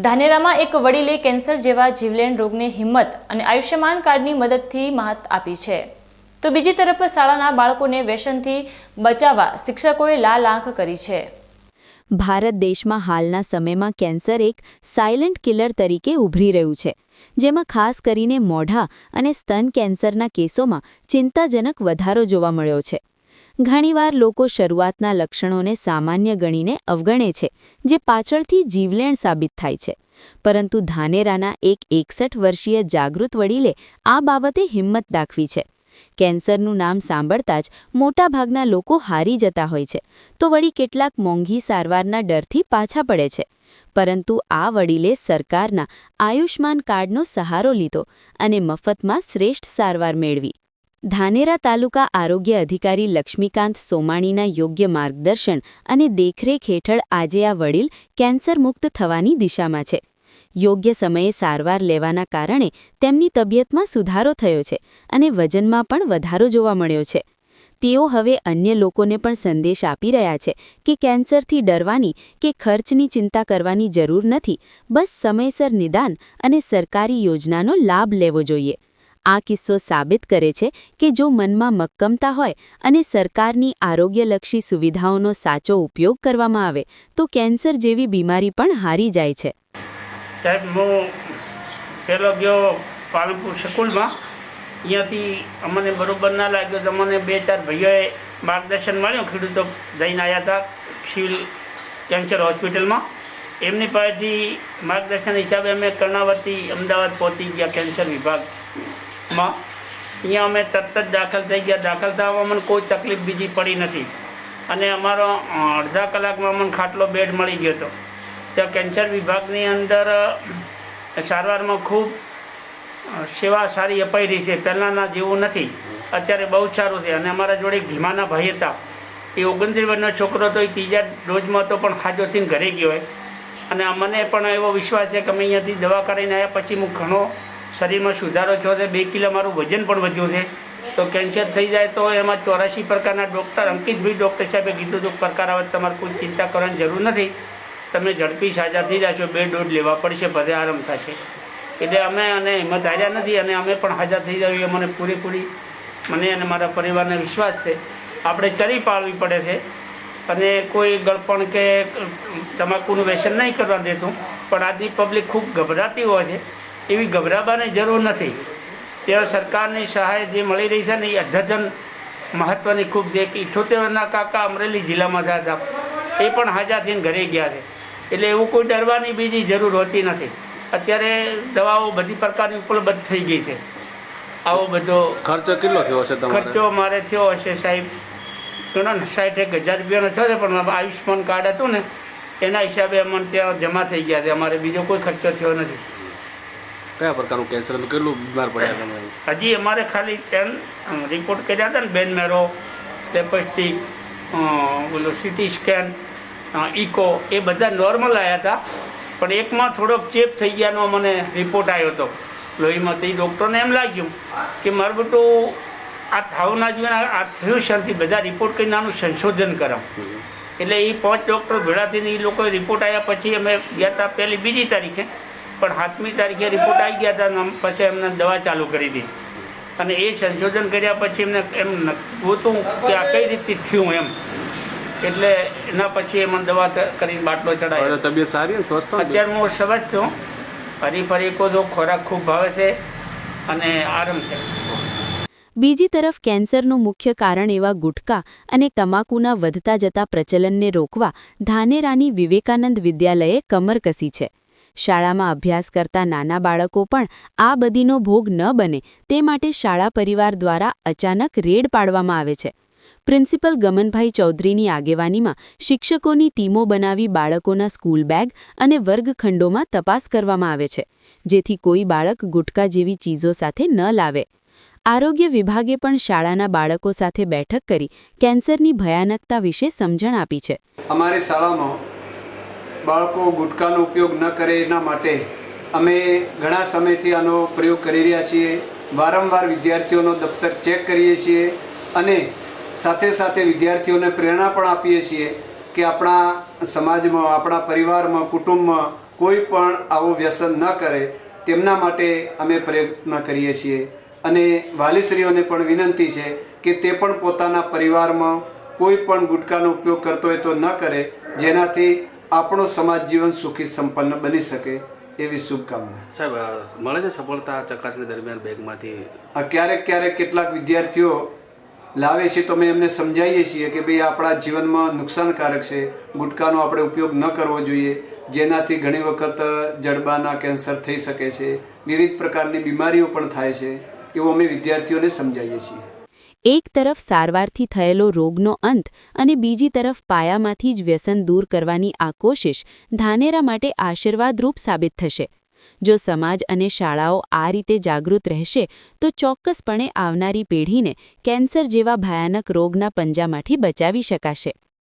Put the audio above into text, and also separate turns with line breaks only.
ધાનેરામાં એક વડીલે કેન્સર જેવા જીવલેણ રોગને હિંમત અને આયુષ્યમાન કાર્ડની મદદથી માત આપી છે, તો બીજી તરફ શાળાના બાળકોને વ્યસનથી બચાવવા શિક્ષકોએ લાલ આંખ કરી છે।
ભારત દેશમાં હાલના સમયમાં કેન્સર એક સાયલેન્ટ કિલર તરીકે ઉભરી રહ્યું છે, જેમાં ખાસ કરીને મોઢા અને સ્તન કેન્સરના કેસોમાં ચિંતાજનક વધારો જોવા મળ્યો છે। ઘણીવાર લોકો શરૂઆતના લક્ષણોને સામાન્ય ગણીને અવગણે છે, જે પાછળથી જીવલેણ સાબિત થાય છે। પરંતુ ધાનેરાના એક 61 વર્ષીય જાગૃત વડીલે આ બાબતે હિંમત દાખવી છે। કેન્સરનું નામ સાંભળતા જ મોટાભાગના લોકો હારી જતા હોય છે, તો વળી કેટલાક મોંઘી સારવારના ડરથી પાછા પડે છે। પરંતુ આ વડીલે સરકારના આયુષ્માન કાર્ડનો સહારો લીધો અને મફતમાં શ્રેષ્ઠ સારવાર મેળવી। ધાનેરા તાલુકા આરોગ્ય અધિકારી લક્ષ્મીકાંત સોમાણીના યોગ્ય માર્ગદર્શન અને દેખરેખ હેઠળ આજે આ વડીલ કેન્સર મુક્ત થવાની દિશામાં છે। યોગ્ય સમયે સારવાર લેવાના કારણે તેમની તબિયતમાં સુધારો થયો છે અને વજનમાં પણ વધારો જોવા મળ્યો છે। તેઓ હવે અન્ય લોકોને પણ સંદેશ આપી રહ્યા છે કે કેન્સરથી ડરવાની કે ખર્ચની ચિંતા કરવાની જરૂર નથી, બસ સમયસર નિદાન અને સરકારી યોજનાનો લાભ લેવો જોઈએ। આ કિસ્સો સાબિત કરે છે કે જો મનમાં મક્કમતા હોય અને સરકારની આરોગ્યલક્ષી સુવિધાઓનો સાચો ઉપયોગ કરવામાં આવે તો કેન્સર જેવી બીમારી પણ હારી જાય છે।
સાહેબ, હું પહેલો ગયો પાલનપુર સ્કૂલમાં, અહીંયાથી અમને બરાબર ના લાગ્યો તો મને 2-4 ભાઈઓએ માર્ગદર્શન મળ્યું, ખેડૂતો જઈને આવ્યા હતા સિવિલ કેન્સર હોસ્પિટલમાં। એમની પાસેથી માર્ગદર્શન હિસાબે અમે કર્ણાવતી અમદાવાદ પહોંચી ગયા કેન્સર વિભાગમાં। અહીંયા અમે તરત જ દાખલ થઈ ગયા। દાખલ થવામાં મને કોઈ તકલીફ બીજી પડી નથી અને અમારો અડધા કલાકમાં મને ખાટલો બેડ મળી ગયો હતો। ત્યાં કેન્સર વિભાગની અંદર સારવારમાં ખૂબ સેવા સારી અપાઈ રહી છે, પહેલાંના જેવું નથી, અત્યારે બહુ સારું છે। અને અમારા જોડે ભીમાના ભાઈ હતા, એ 29 વર્ષનો છોકરો હતો, એ 3જા ડોઝમાં હતો પણ ખાજો થઈને ઘરે ગયો હોય। અને મને પણ એવો વિશ્વાસ છે કે અમે અહીંયાથી દવા કરાવીને આવ્યા પછી હું ઘણો શરીરમાં સુધારો થયો છે, 2 કિલો મારું વજન પણ વધ્યું છે। તો કેન્સર થઈ જાય તો એમાં 84 પ્રકારના ડૉક્ટર અંકિતભાઈ ડૉક્ટર સાહેબે કીધું હતું પ્રકાર આવે તમારે કોઈ ચિંતા કરવાની જરૂર નથી, તમે ઝડપી સાજા થઈ જશો, 2 ડોઝ લેવા પડશે, બધે આરામ થશે। એટલે અમે અને હિંમત હાર્યા નથી અને અમે પણ હાજર થઈ જઈએ, મને પૂરેપૂરી મને અને મારા પરિવારને વિશ્વાસ છે। આપણે ચરી પાળવી પડે છે અને કોઈ ગળપણ કે તમાકુનું વ્યસન નહીં કરવા દેતું, પણ આજની પબ્લિક ખૂબ ગભરાતી હોય છે, એવી ગભરાવાની જરૂર નથી। ત્યાં સરકારની સહાય જે મળી રહી છે ને એ અદ્યતન મહત્ત્વની ખૂબ છે। 78ના કાકા અમરેલી જિલ્લામાં થયા હતા, એ પણ હાજર થઈને ઘરે ગયા છે। એટલે એવું કોઈ ડરવાની બીજી જરૂર હોતી નથી। અત્યારે દવાઓ બધી પ્રકારની ઉપલબ્ધ થઈ ગઈ છે। આવો બધો
ખર્ચો કેટલો થયો છે તમારો?
ખર્ચો મારે થયો હશે સાહેબ ઘણો 60,000 રૂપિયાનો થયો છે, પણ આયુષ્માન કાર્ડ હતું ને એના હિસાબે અમને ત્યાં જમા થઈ ગયા છે, અમારે બીજો કોઈ ખર્ચો થયો નથી।
કયા પ્રકારનું કેન્સર હતું, કેટલું બીમાર પડ્યા તમે?
હજી અમારે ખાલી 10 રિપોર્ટ કર્યા હતા ને, બેન મેરો, લેપસ્ટિક, બોલો સિટી સ્કેન, ઇકો, એ બધા નોર્મલ આવ્યા હતા, પણ એકમાં થોડોક ચેપ થઈ ગયાનો મને રિપોર્ટ આવ્યો હતો લોહીમાં। તે ડૉક્ટરને એમ લાગ્યું કે મારું બેટું આ થવું ના જોઈએ, આ થયું શાંતિ, બધા રિપોર્ટ કરીને આનું સંશોધન કરાવ। એટલે એ 5 ડૉક્ટર ભેળા થઈને એ લોકોએ રિપોર્ટ આવ્યા પછી અમે ગયા હતા પહેલી 2જી તારીખે, પણ 7મી તારીખે રિપોર્ટ આવી ગયા હતા, પછી એમને દવા ચાલુ કરી દીધી અને એ સંશોધન કર્યા પછી એમને એમ જોતું કે આ કઈ રીતે થયું એમ, એટલે એના પછી એમને દવા કરીને બાટલો ચડાવ્યો।
તબિયત સારી, સ્વસ્થ?
અત્યારે હું સમજ છું, ફરી તો ખોરાક ખૂબ ભાવે છે અને આરામ છે।
બીજી તરફ કેન્સરનું મુખ્ય કારણ એવા ગુટખા અને તમાકુના વધતા જતા પ્રચલનને રોકવા ધાનેરાની વિવેકાનંદ વિદ્યાલયે કમર કસી છે। શાળામાં અભ્યાસ કરતા નાના બાળકો પણ આ બદીનો ભોગ ન બને તે માટે શાળા પરિવાર દ્વારા અચાનક રેડ પાડવામાં આવે છે। પ્રિન્સિપલ ગમનભાઈ ચૌધરીની આગેવાનીમાં શિક્ષકોની ટીમો બનાવી બાળકોના સ્કૂલ બેગ અને વર્ગખંડોમાં તપાસ કરવામાં આવે છે, જેથી કોઈ બાળક ગુટખા જેવી ચીજો સાથે ન લાવે। આરોગ્ય વિભાગે પણ શાળાના બાળકો સાથે બેઠક કરી કેન્સરની ભયાનકતા વિશે સમજણ આપી છે।
અમારી શાળામાં બાળકો ગુટખાનો ઉપયોગ ન કરે એના માટે અમે ઘણા સમયથી આનો પ્રયોગ કરી રહ્યા છીએ। વારંવાર વિદ્યાર્થીઓનો દફતર ચેક કરીએ છીએ અને સાથે સાથે વિદ્યાર્થીઓને પ્રેરણા પણ આપીએ છીએ કે આપણા સમાજમાં, આપણા પરિવારમાં, કુટુંબમાં કોઈ પણ આવું વ્યસન ન કરે તેમના માટે અમે પ્રયત્ન કરીએ છીએ. અને વાલીશ્રીઓને પણ વિનંતી છે કે તે પણ પોતાના પરિવારમાં કોઈ પણ ગુટખાનો ઉપયોગ કરતો હોય તો ન કરે, જેનાથી આપણો સમાજ જીવન સુખી સંપન્ન બની શકે એવી શુભકામના.
સાહેબ, મળે છે સફળતા ચકાસણી દરમિયાન બેગમાંથી?
ક્યારેક કેટલાક વિદ્યાર્થીઓ લાવે છે તો અમે એમને સમજાવીએ છીએ કે ભાઈ આપણા જીવનમાં નુકસાનકારક છે, ગુટખાનો આપણે ઉપયોગ ન કરવો જોઈએ, જેનાથી ઘણી વખત જડબાના કેન્સર થઈ શકે છે, વિવિધ પ્રકારની બીમારીઓ પણ થાય છે, એવું અમે વિદ્યાર્થીઓને સમજાવીએ છીએ.
એક તરફ સારવારથી થયેલો રોગનો અંત અને બીજી તરફ પાયામાંથી જ વ્યસન દૂર કરવાની આ કોશિશ ધાનેરા માટે આશીર્વાદરૂપ સાબિત થશે. જો સમાજ અને શાળાઓ આ રીતે જાગૃત રહેશે તો ચોક્કસપણે આવનારી પેઢીને કેન્સર જેવા ભયાનક રોગના પંજામાંથી બચાવી શકાશે.